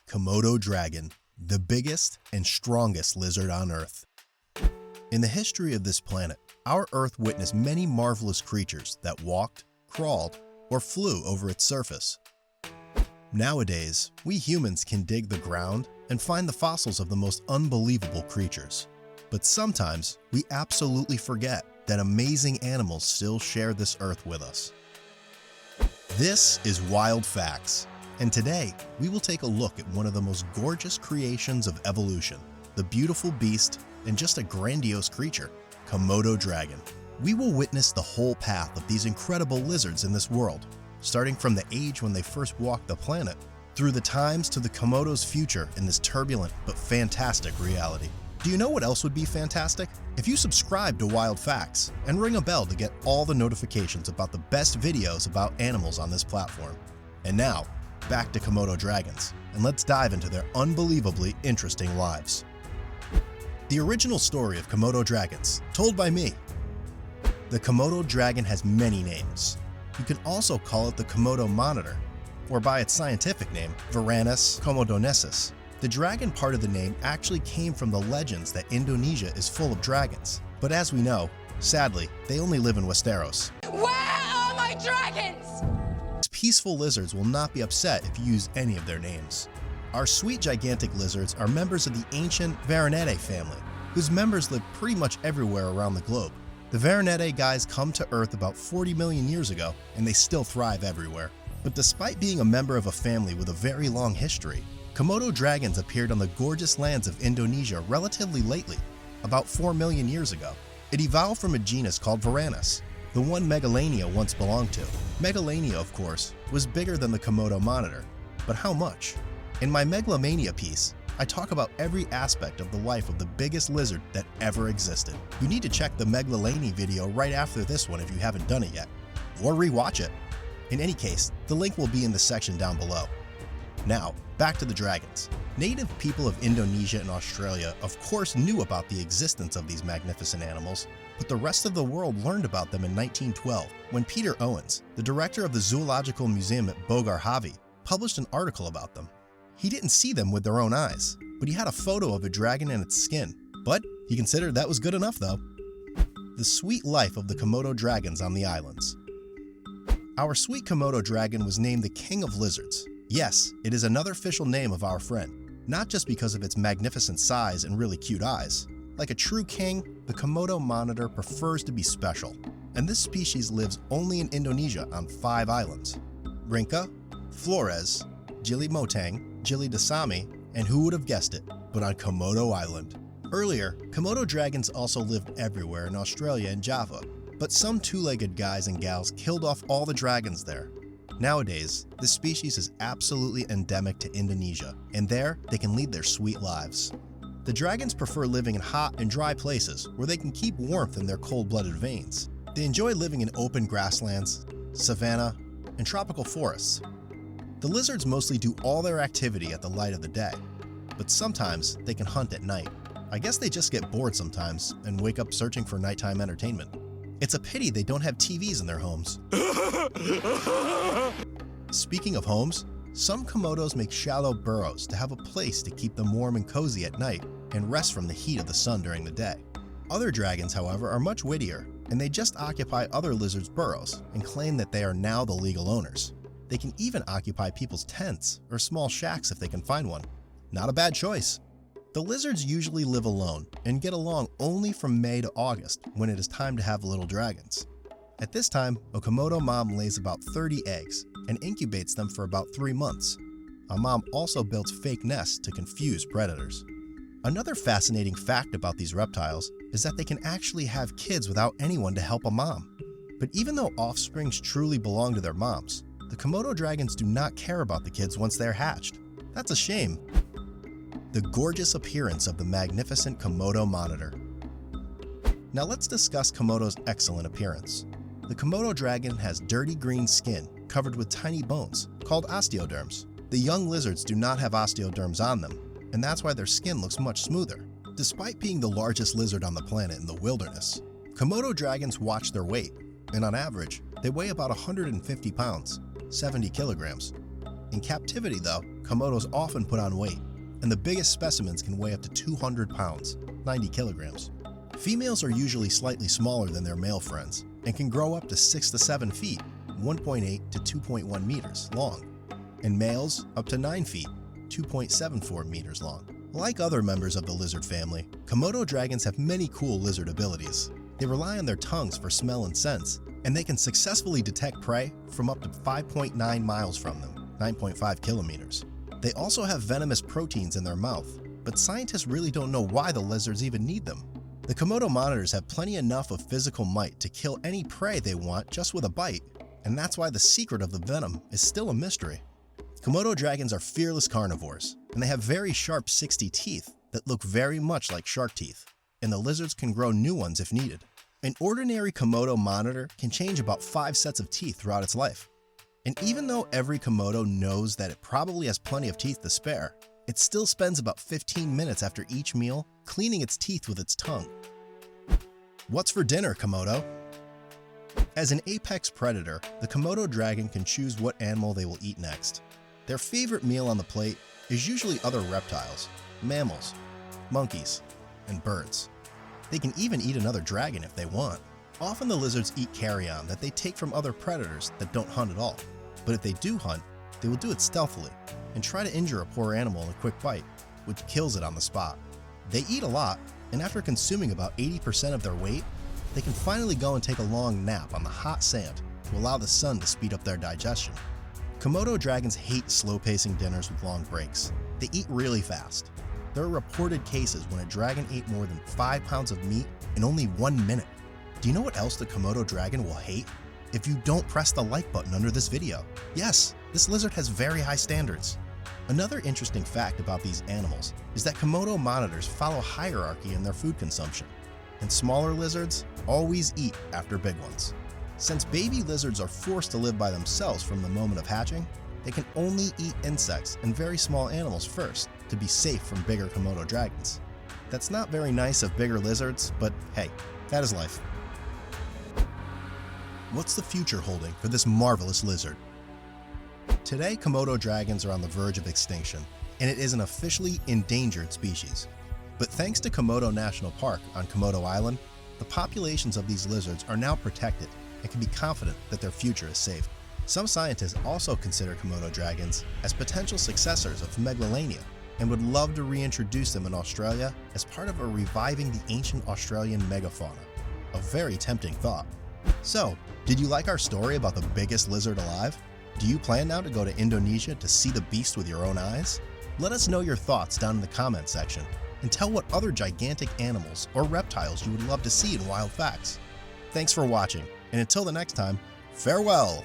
Komodo dragon, the biggest and strongest lizard on Earth. In the history of this planet, our Earth witnessed many marvelous creatures that walked, crawled, or flew over its surface. Nowadays, we humans can dig the ground and find the fossils of the most unbelievable creatures. But sometimes, we absolutely forget that amazing animals still share this Earth with us. This is Wild Facts, and today we will take a look at one of the most gorgeous creations of evolution, the beautiful beast and just a grandiose creature, Komodo dragon. We will witness the whole path of these incredible lizards in this world, starting from the age when they first walked the planet, through the times to the Komodo's future in this turbulent but fantastic reality. Do you know what else would be fantastic? If you subscribe to Wild Facts and ring a bell to get all the notifications about the best videos about animals on this platform. And now, back to Komodo dragons, and let's dive into their unbelievably interesting lives. The original story of Komodo dragons, told by me. The Komodo dragon has many names. You can also call it the Komodo monitor, or by its scientific name, Varanus komodonensis. The dragon part of the name actually came from the legends that Indonesia is full of dragons. But as we know, sadly, they only live in Westeros. Where are my dragons? These peaceful lizards will not be upset if you use any of their names. Our sweet gigantic lizards are members of the ancient Varanidae family, whose members live pretty much everywhere around the globe. The Varanidae guys come to Earth about 40 million years ago, and they still thrive everywhere. But despite being a member of a family with a very long history, Komodo dragons appeared on the gorgeous lands of Indonesia relatively lately, about 4 million years ago. It evolved from a genus called Varanus, the one Megalania once belonged to. Megalania, of course, was bigger than the Komodo monitor, but how much? In my Megalomania piece, I talk about every aspect of the life of the biggest lizard that ever existed. You need to check the Megalania video right after this one if you haven't done it yet, or rewatch it. In any case, the link will be in the section down below. Now, back to the dragons. Native people of Indonesia and Australia of course knew about the existence of these magnificent animals, but the rest of the world learned about them in 1912 when Peter Owens, the director of the Zoological Museum at Bogar Havi, published an article about them. He didn't see them with their own eyes, but he had a photo of a dragon and its skin. But he considered that was good enough though. The sweet life of the Komodo dragons on the islands. Our sweet Komodo dragon was named the King of Lizards. Yes, it is another official name of our friend, not just because of its magnificent size and really cute eyes. Like a true king, the Komodo monitor prefers to be special, and this species lives only in Indonesia on 5 islands: Rinca, Flores, Gili Motang, Gili Dasami, and who would have guessed it, but on Komodo Island. Earlier, Komodo dragons also lived everywhere in Australia and Java, but some two-legged guys and gals killed off all the dragons there. Nowadays, this species is absolutely endemic to Indonesia, and there they can lead their sweet lives. The dragons prefer living in hot and dry places where they can keep warmth in their cold-blooded veins. They enjoy living in open grasslands, savanna, and tropical forests. The lizards mostly do all their activity at the light of the day, but sometimes they can hunt at night. I guess they just get bored sometimes and wake up searching for nighttime entertainment. It's a pity they don't have TVs in their homes. Speaking of homes, some Komodos make shallow burrows to have a place to keep them warm and cozy at night and rest from the heat of the sun during the day. Other dragons, however, are much wittier, and they just occupy other lizards' burrows and claim that they are now the legal owners. They can even occupy people's tents or small shacks if they can find one. Not a bad choice. The lizards usually live alone and get along only from May to August when it is time to have little dragons. At this time, a Komodo mom lays about 30 eggs and incubates them for about 3 months. A mom also builds fake nests to confuse predators. Another fascinating fact about these reptiles is that they can actually have kids without anyone to help a mom. But even though offsprings truly belong to their moms, the Komodo dragons do not care about the kids once they're hatched. That's a shame. The gorgeous appearance of the magnificent Komodo monitor. Now let's discuss Komodo's excellent appearance. The Komodo dragon has dirty green skin covered with tiny bones called osteoderms. The young lizards do not have osteoderms on them, and that's why their skin looks much smoother. Despite being the largest lizard on the planet in the wilderness, Komodo dragons watch their weight, and on average, they weigh about 150 pounds, 70 kilograms. In captivity though, Komodos often put on weight, and the biggest specimens can weigh up to 200 pounds, 90 kilograms. Females are usually slightly smaller than their male friends and can grow up to 6 to 7 feet, 1.8 to 2.1 meters long, and males up to 9 feet, 2.74 meters long. Like other members of the lizard family, Komodo dragons have many cool lizard abilities. They rely on their tongues for smell and sense, and they can successfully detect prey from up to 5.9 miles from them, 9.5 kilometers. They also have venomous proteins in their mouth, but scientists really don't know why the lizards even need them. The Komodo monitors have plenty enough of physical might to kill any prey they want just with a bite, and that's why the secret of the venom is still a mystery. Komodo dragons are fearless carnivores, and they have very sharp 60 teeth that look very much like shark teeth, and the lizards can grow new ones if needed. An ordinary Komodo monitor can change about 5 sets of teeth throughout its life. And even though every Komodo knows that it probably has plenty of teeth to spare, it still spends about 15 minutes after each meal cleaning its teeth with its tongue. What's for dinner, Komodo? As an apex predator, the Komodo dragon can choose what animal they will eat next. Their favorite meal on the plate is usually other reptiles, mammals, monkeys, and birds. They can even eat another dragon if they want. Often the lizards eat carrion that they take from other predators that don't hunt at all. But if they do hunt, they will do it stealthily and try to injure a poor animal in a quick bite, which kills it on the spot. They eat a lot, and after consuming about 80% of their weight, they can finally go and take a long nap on the hot sand to allow the sun to speed up their digestion. Komodo dragons hate slow-pacing dinners with long breaks. They eat really fast. There are reported cases when a dragon ate more than 5 pounds of meat in only 1 minute. Do you know what else the Komodo dragon will hate? If you don't press the like button under this video. Yes, this lizard has very high standards. Another interesting fact about these animals is that Komodo monitors follow hierarchy in their food consumption, and smaller lizards always eat after big ones. Since baby lizards are forced to live by themselves from the moment of hatching, they can only eat insects and very small animals first to be safe from bigger Komodo dragons. That's not very nice of bigger lizards, but hey, that is life. What's the future holding for this marvelous lizard? Today, Komodo dragons are on the verge of extinction, and it is an officially endangered species. But thanks to Komodo National Park on Komodo Island, the populations of these lizards are now protected and can be confident that their future is safe. Some scientists also consider Komodo dragons as potential successors of Megalania and would love to reintroduce them in Australia as part of a reviving the ancient Australian megafauna. A very tempting thought. So, did you like our story about the biggest lizard alive? Do you plan now to go to Indonesia to see the beast with your own eyes? Let us know your thoughts down in the comment section, and tell what other gigantic animals or reptiles you would love to see in Wild Facts. Thanks for watching, and until the next time, farewell!